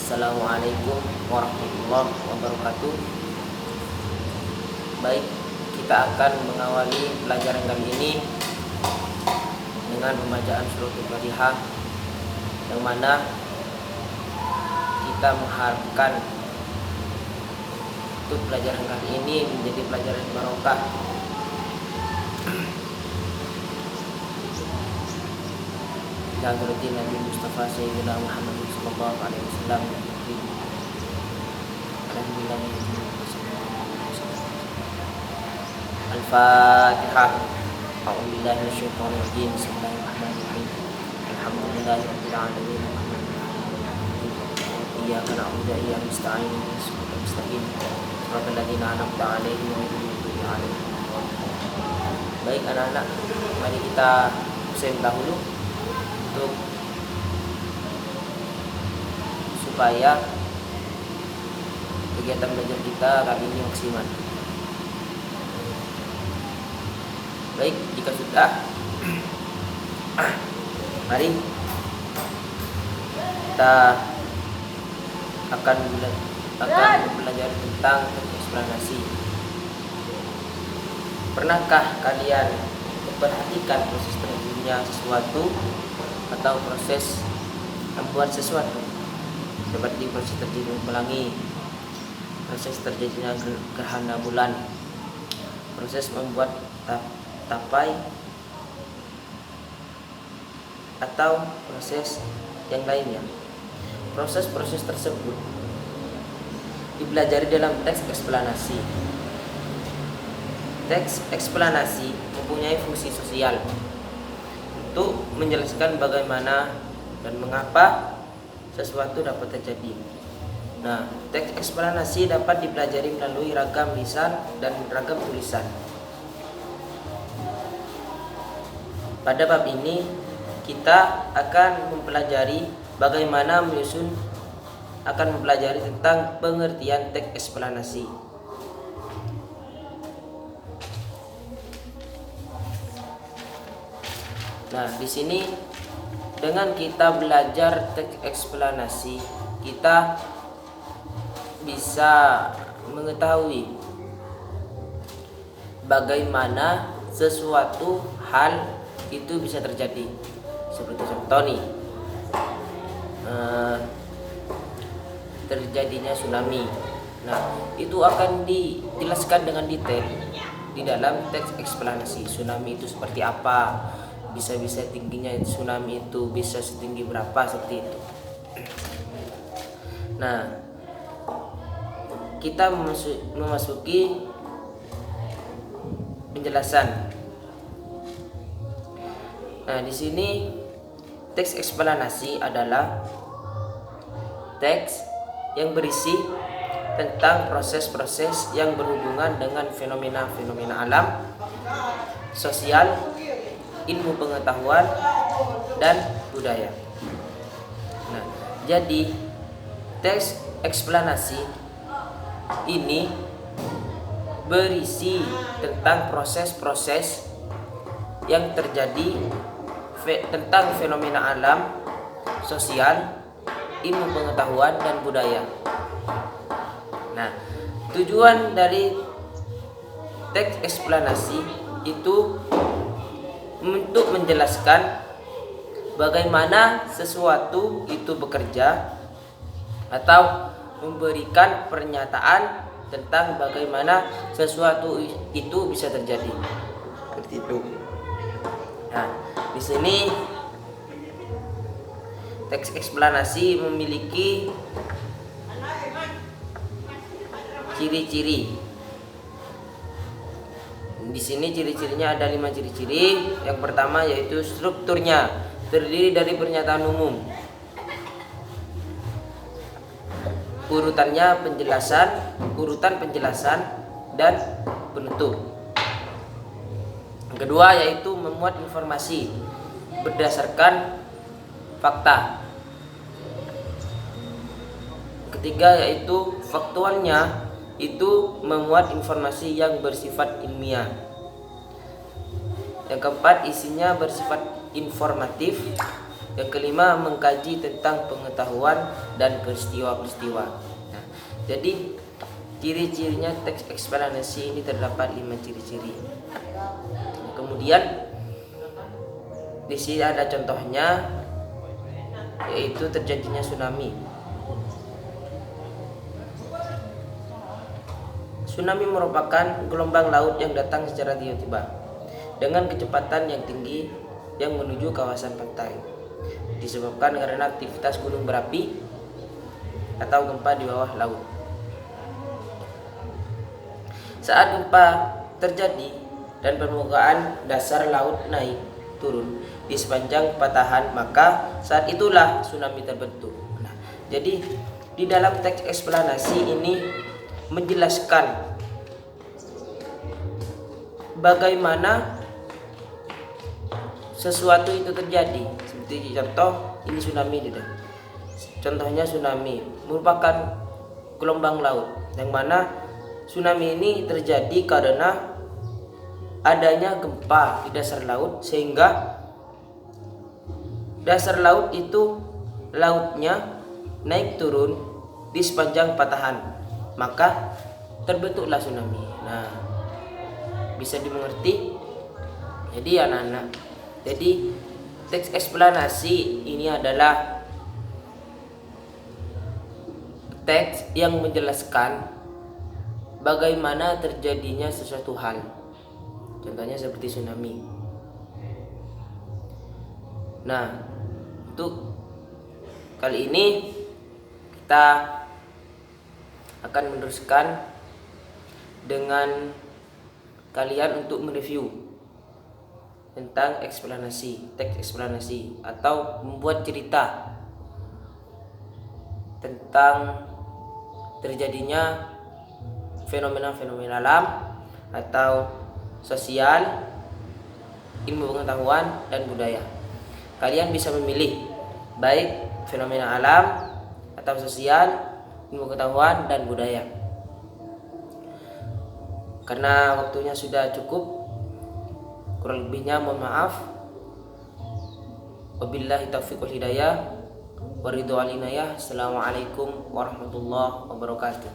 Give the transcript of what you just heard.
Assalamualaikum warahmatullahi wabarakatuh. Baik, kita akan mengawali pelajaran kali ini dengan pembacaan surat Al-Fatihah, yang mana kita mengharapkan untuk pelajaran kali ini menjadi pelajaran barokah. Hadratin Nabi Mustafa Sayyidina Muhammad sallallahu alaihi wasallam. Al-Fatihah. A'udzubillahi minasyaitonir rajim. Bismillahirrahmanirrahim. Alhamdulillahirabbil alamin. Iyyaka na'budu wa iyyaka nasta'in. Ihdinas mustaqim. Shiratal ladzina an'amta 'alaihim ghairil maghdubi 'alaihim. Baik anak-anak, mari kita usahakan dahulu untuk supaya kegiatan belajar kita kali ini maksimal. Baik, jika sudah, mari kita akan belajar tentang eksplanasi. Pernahkah kalian memperhatikan proses terjadinya sesuatu atau proses membuat sesuatu, seperti proses terjadinya pelangi, proses terjadinya gerhana bulan, proses membuat tapai, atau proses yang lainnya? Proses-proses tersebut dipelajari dalam teks eksplanasi. Teks eksplanasi mempunyai fungsi sosial untuk menjelaskan bagaimana dan mengapa sesuatu dapat terjadi. Nah, teks eksplanasi dapat dipelajari melalui ragam lisan dan ragam tulisan. Pada bab ini kita akan mempelajari bagaimana mempelajari tentang pengertian teks eksplanasi. Nah, di sini dengan kita belajar teks eksplanasi, kita bisa mengetahui bagaimana sesuatu hal itu bisa terjadi. Seperti contoh nih, terjadinya tsunami. Nah, itu akan dijelaskan dengan detail di dalam teks eksplanasi. Tsunami itu seperti apa, bisa tingginya tsunami itu bisa setinggi berapa, seperti itu. Nah, kita memasuki penjelasan. Nah, di sini teks eksplanasi adalah teks yang berisi tentang proses-proses yang berhubungan dengan fenomena-fenomena alam, sosial, ilmu pengetahuan, dan budaya. Nah, jadi teks eksplanasi ini berisi tentang proses-proses yang terjadi tentang fenomena alam, sosial, ilmu pengetahuan, dan budaya. Nah, tujuan dari teks eksplanasi itu untuk menjelaskan bagaimana sesuatu itu bekerja atau memberikan pernyataan tentang bagaimana sesuatu itu bisa terjadi. Seperti itu. Nah, di sini teks eksplanasi memiliki ciri-ciri. Di sini ciri-cirinya ada 5 ciri-ciri. Yang pertama yaitu strukturnya, terdiri dari pernyataan umum. Urutan penjelasan dan penutup. Yang kedua yaitu memuat informasi berdasarkan fakta. Ketiga yaitu faktualnya, itu memuat informasi yang bersifat ilmiah. Yang keempat isinya bersifat informatif. Yang kelima, mengkaji tentang pengetahuan dan peristiwa-peristiwa. Nah, jadi ciri-cirinya teks eksplanasi ini terdapat 5 ciri-ciri. Kemudian di sini ada contohnya, yaitu terjadinya tsunami. Tsunami merupakan gelombang laut yang datang secara tiba-tiba dengan kecepatan yang tinggi yang menuju kawasan pantai, disebabkan karena aktivitas gunung berapi atau gempa di bawah laut. Saat gempa terjadi dan permukaan dasar laut naik turun di sepanjang patahan, maka saat itulah tsunami terbentuk. Nah, jadi di dalam teks eksplanasi ini menjelaskan bagaimana sesuatu itu terjadi. Seperti contoh ini tsunami gitu. Contohnya tsunami merupakan gelombang laut, yang mana tsunami ini terjadi karena adanya gempa di dasar laut, sehingga dasar laut itu lautnya naik turun di sepanjang patahan, maka terbentuklah tsunami. Nah, bisa dimengerti. Jadi anak-anak, jadi teks eksplanasi ini adalah teks yang menjelaskan bagaimana terjadinya sesuatu hal. Contohnya seperti tsunami. Nah, untuk kali ini kita akan meneruskan dengan kalian untuk mereview tentang eksplanasi, teks eksplanasi, atau membuat cerita tentang terjadinya fenomena-fenomena alam atau sosial, ilmu pengetahuan, dan budaya. Kalian bisa memilih baik fenomena alam atau sosial, ilmu pengetahuan, dan budaya. Karena waktunya sudah cukup, kurang lebihnya mohon maaf. Wabillahi taufiq wal hidayah, waridhu wal inayah. Assalamualaikum warahmatullahi wabarakatuh.